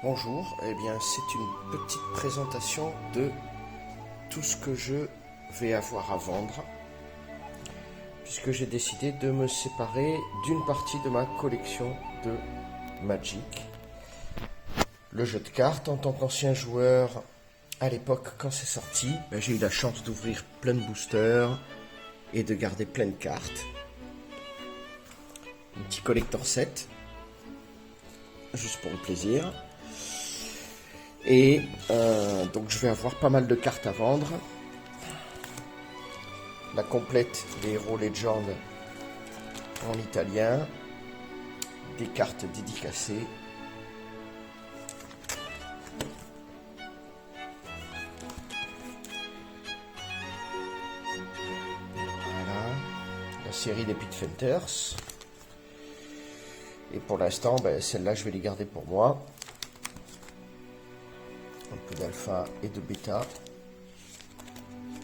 Bonjour, eh bien c'est une petite présentation de tout ce que je vais avoir à vendre, puisque j'ai décidé de me séparer d'une partie de ma collection de Magic. Le jeu de cartes, en tant qu'ancien joueur, à l'époque quand c'est sorti, j'ai eu la chance d'ouvrir plein de boosters et de garder plein de cartes. Un petit collector set, juste pour le plaisir. Et donc je vais avoir pas mal de cartes à vendre. La complète des Hero Legends en italien. Des cartes dédicacées. Voilà. La série des Pit Fighters. Et pour l'instant, celles-là, je vais les garder pour moi. Un peu d'alpha et de bêta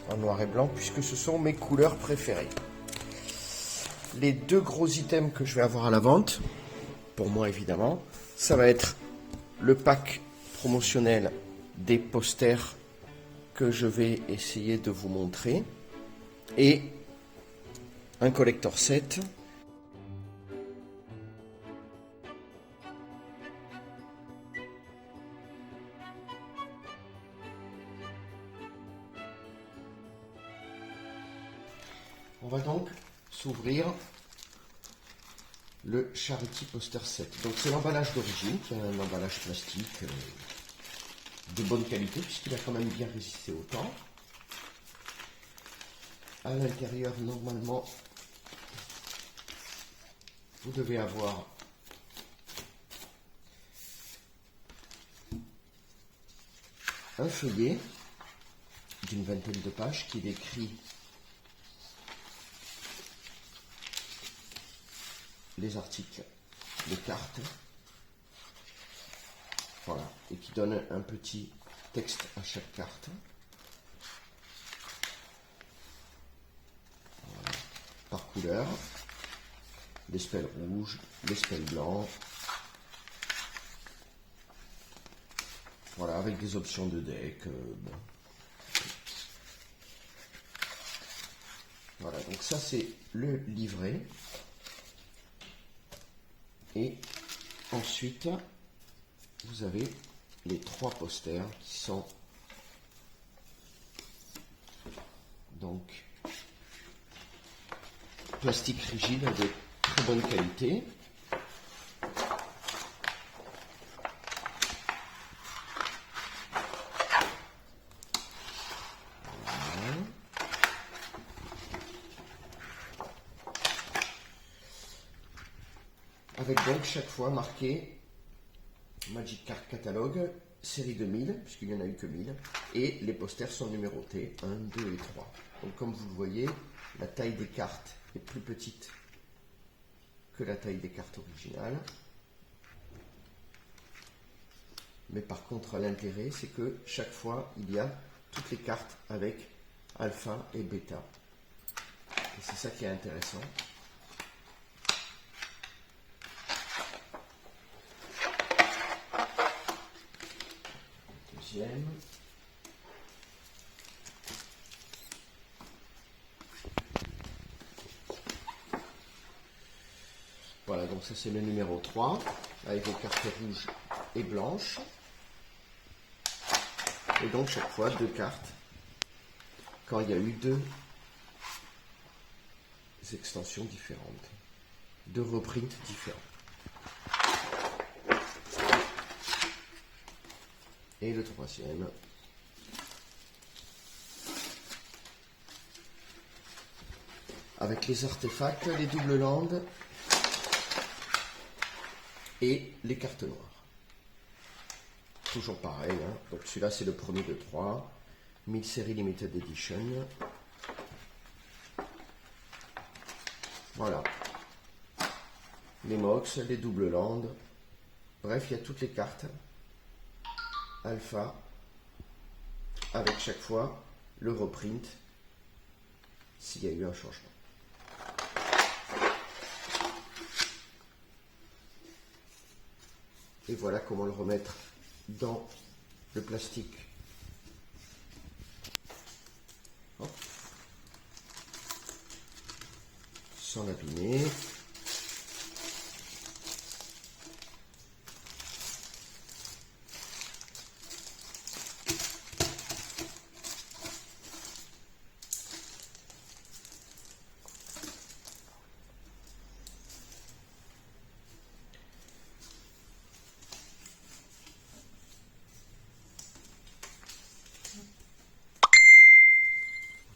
en noir et blanc, puisque ce sont mes couleurs préférées. Les deux gros items que je vais avoir à la vente, pour moi évidemment, ça va être le pack promotionnel des posters que je vais essayer de vous montrer et un collector set. On va donc s'ouvrir le Charity Poster Set. Donc c'est l'emballage d'origine, qui est un emballage plastique de bonne qualité, puisqu'il a quand même bien résisté au temps. À l'intérieur, normalement, vous devez avoir un feuillet d'une vingtaine de pages qui décrit les articles, les cartes, voilà, et qui donne un petit texte à chaque carte. Voilà. Par couleur, les spells rouges, les spells blancs, voilà, avec des options de deck. Bon. Voilà, donc ça c'est le livret. Et ensuite, vous avez les trois posters qui sont donc plastique rigide de très bonne qualité. Voilà. Avec donc chaque fois marqué Magic Card Catalogue, série 2000, puisqu'il n'y en a eu que 1000, et les posters sont numérotés 1, 2 et 3. Donc comme vous le voyez, la taille des cartes est plus petite que la taille des cartes originales. Mais par contre, l'intérêt, c'est que chaque fois, il y a toutes les cartes avec alpha et bêta. Et c'est ça qui est intéressant. Deuxième. Voilà, donc ça c'est le numéro 3, avec les cartes rouges et blanches. Et donc chaque fois, deux cartes, quand il y a eu deux extensions différentes, deux reprints différents. Et le troisième. Avec les artefacts, les doubles landes et les cartes noires. Toujours pareil, hein. Donc celui-là c'est le premier de 3. 1000 séries limited edition. Voilà. Les mox, les doubles landes. Bref, il y a toutes les cartes. Alpha. Avec chaque fois le reprint s'il y a eu un changement. Et voilà comment le remettre dans le plastique. Hop. Sans l'abîmer.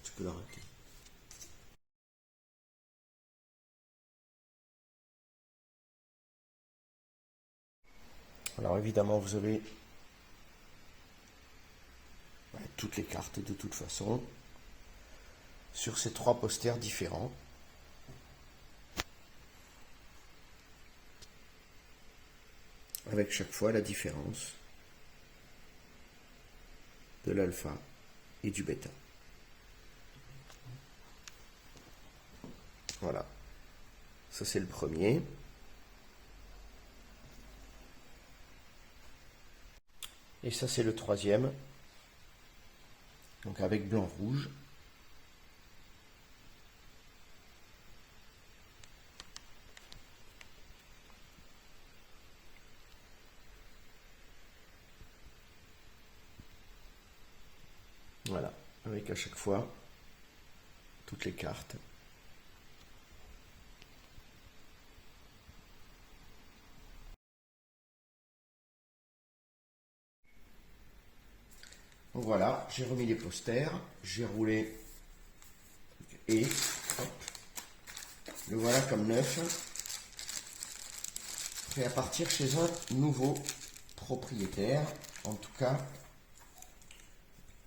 Tu peux l'arrêter. Alors évidemment, vous avez toutes les cartes de toute façon sur ces 3 posters différents. Avec chaque fois la différence de l'alpha et du bêta. Voilà. Ça c'est le premier. Et ça c'est le troisième. Donc avec blanc-rouge. Voilà, avec à chaque fois toutes les cartes. Donc voilà, j'ai remis les posters, j'ai roulé et hop, le voilà comme neuf, prêt à partir chez un nouveau propriétaire. En tout cas,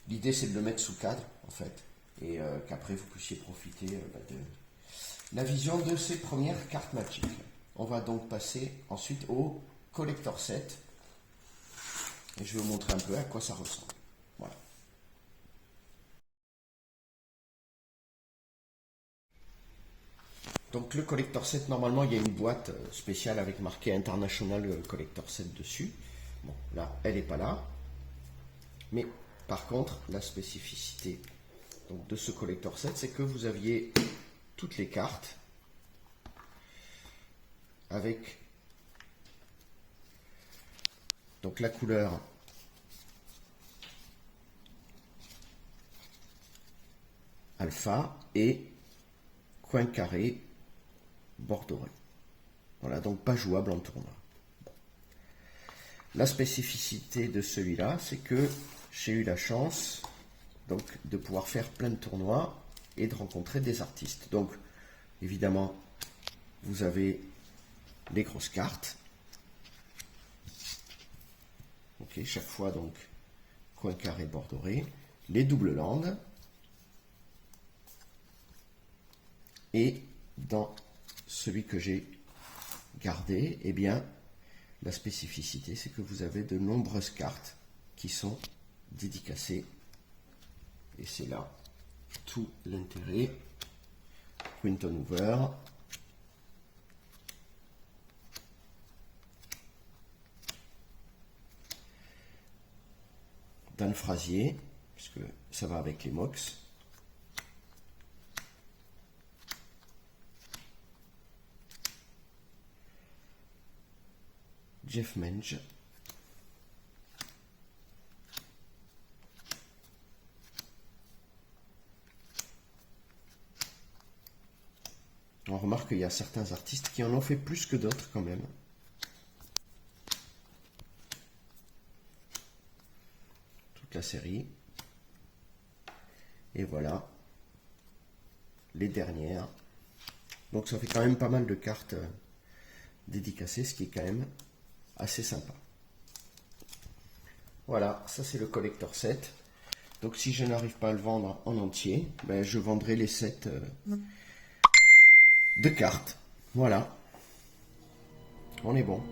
l'idée c'est de le mettre sous cadre en fait, et qu'après vous puissiez profiter de la vision de ces premières cartes Magic. On va donc passer ensuite au collector set, et je vais vous montrer un peu à quoi ça ressemble. Voilà. Donc le collector set, normalement il y a une boîte spéciale avec marqué International Collector Set dessus. Bon, là elle n'est pas là, mais par contre la spécificité donc, de ce collector set, c'est que vous aviez toutes les cartes avec donc la couleur alpha et coin carré bord doré. Voilà, donc pas jouable en tournoi. La spécificité de celui-là, c'est que j'ai eu la chance donc de pouvoir faire plein de tournois et de rencontrer des artistes. Donc évidemment, vous avez les grosses cartes. Ok, chaque fois donc coin carré bord doré, les doubles landes. Et dans celui que j'ai gardé, eh bien, la spécificité, c'est que vous avez de nombreuses cartes qui sont dédicacées. Et c'est là tout l'intérêt. Quinton Hoover. Dan Frazier, puisque ça va avec les MOX. Jeff Menge. On remarque qu'il y a certains artistes qui en ont fait plus que d'autres quand même. Toute la série. Et voilà les dernières. Donc ça fait quand même pas mal de cartes dédicacées, ce qui est quand même assez sympa. Voilà, ça c'est le collector set. Donc si je n'arrive pas à le vendre en entier, ben, je vendrai les sets de cartes. Voilà. On est bon.